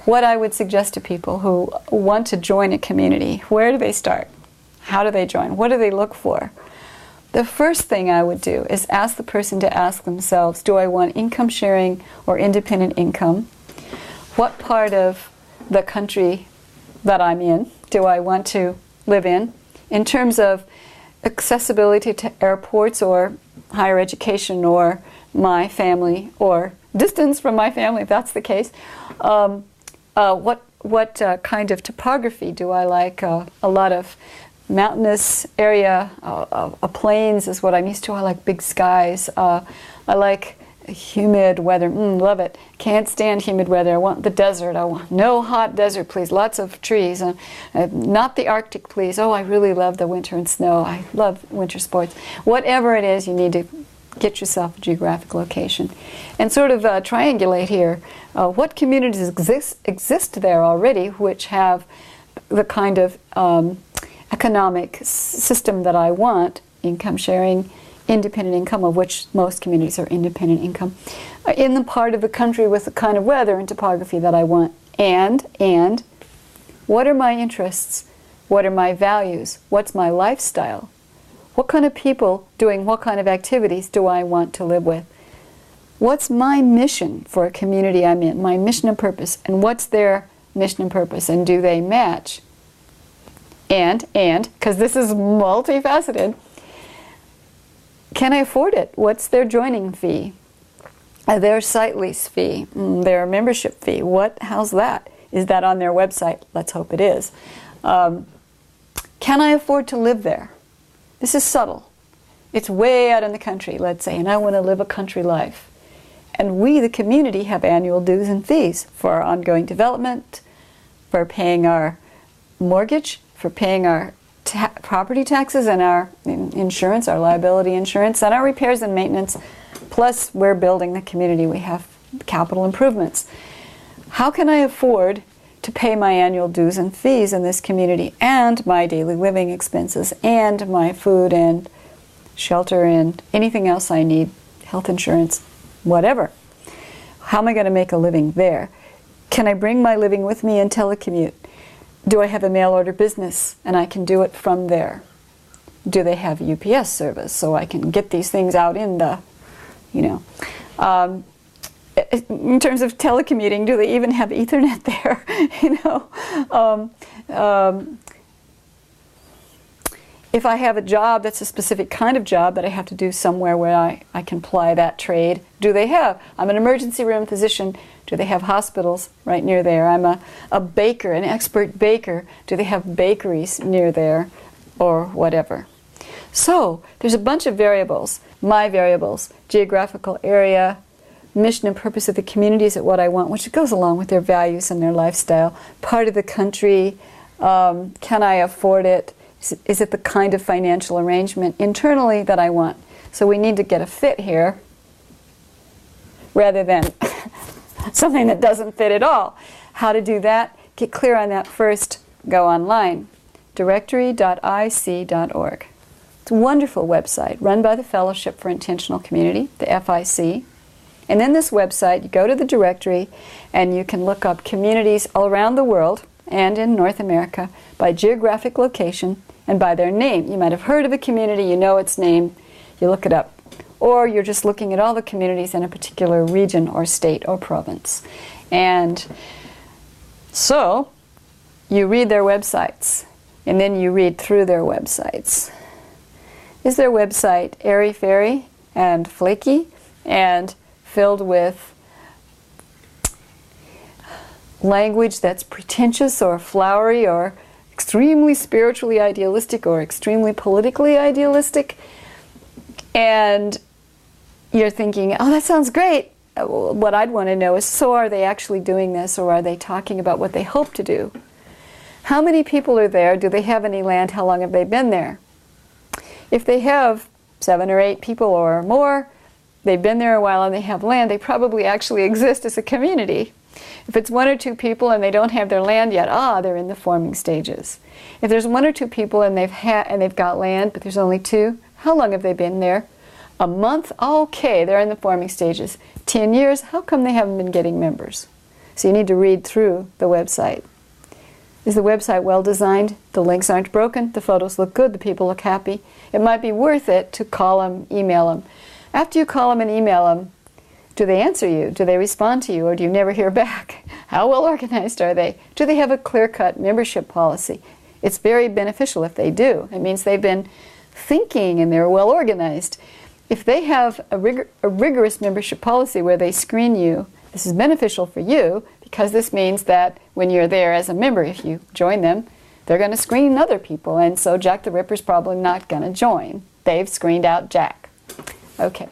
what I would suggest to people who want to join a community, where do they start? How do they join? What do they look for? The first thing I would do is ask the person to ask themselves, do I want income sharing or independent income? What part of the country that I'm in do I want to live in terms of accessibility to airports or higher education or my family or distance from my family, if that's the case. What kind of topography do I like? A lot of mountainous area, plains is what I'm used to. I like big skies. I like humid weather. Love it. Can't stand humid weather. I want the desert. I want no hot desert, please. Lots of trees. Not the Arctic, please. Oh, I really love the winter and snow. I love winter sports. Whatever it is, you need to get yourself a geographic location and sort of triangulate here. What communities exist there already which have the kind of economic system that I want, income sharing, independent income, of which most communities are independent income, in the part of the country with the kind of weather and topography that I want. And what are my interests? What are my values? What's my lifestyle? What kind of people doing what kind of activities do I want to live with? What's my mission for a community I'm in, my mission and purpose, and what's their mission and purpose, and do they match? And, because this is multifaceted, can I afford it? What's their joining fee? Their site lease fee? Their membership fee? How's that? Is that on their website? Let's hope it is. Can I afford to live there? This is subtle. It's way out in the country, let's say, and I want to live a country life. And we, the community, have annual dues and fees for our ongoing development, for paying our mortgage, for paying our property taxes and our insurance, our liability insurance, and our repairs and maintenance. Plus, we're building the community. We have capital improvements. How can I afford to pay my annual dues and fees in this community and my daily living expenses and my food and shelter and anything else I need, health insurance, whatever? How am I going to make a living there? Can I bring my living with me and telecommute? Do I have a mail order business and I can do it from there? Do they have UPS service so I can get these things out in the, in terms of telecommuting, do they even have Ethernet there? If I have a job that's a specific kind of job that I have to do somewhere where I can ply that trade, do they have? I'm an emergency room physician. Do they have hospitals right near there? I'm a baker, an expert baker. Do they have bakeries near there or whatever? So there's a bunch of variables. My variables, geographical area, mission and purpose of the community, is it what I want, which goes along with their values and their lifestyle. Part of the country, can I afford it? Is it the kind of financial arrangement internally that I want? So we need to get a fit here rather than something that doesn't fit at all. How to do that? Get clear on that first. Go online. Directory.ic.org. It's a wonderful website run by the Fellowship for Intentional Community, the FIC. And in this website, you go to the directory and you can look up communities all around the world and in North America by geographic location and by their name. You might have heard of a community, you know its name, you look it up. Or you're just looking at all the communities in a particular region or state or province. And so you read their websites and then you read through their websites. Is their website airy-fairy and flaky and filled with language that's pretentious or flowery or extremely spiritually idealistic or extremely politically idealistic? And you're thinking, oh, that sounds great. What I'd want to know is, so are they actually doing this, or are they talking about what they hope to do? How many people are there? Do they have any land? How long have they been there? If they have 7 or 8 people or more, they've been there a while and they have land, they probably actually exist as a community. If it's 1 or 2 people and they don't have their land yet, they're in the forming stages. If there's 1 or 2 people and they've got land, but there's only 2, how long have they been there? A month? Okay, they're in the forming stages. 10 years? How come they haven't been getting members? So you need to read through the website. Is the website well designed? The links aren't broken, the photos look good, the people look happy. It might be worth it to call them, email them. After you call them and email them, do they answer you? Do they respond to you? Or do you never hear back? How well organized are they? Do they have a clear-cut membership policy? It's very beneficial if they do. It means they've been thinking and they're well organized. If they have a rigorous membership policy where they screen you, this is beneficial for you because this means that when you're there as a member, if you join them, they're going to screen other people, and so Jack the Ripper's probably not going to join. They've screened out Jack. Okay.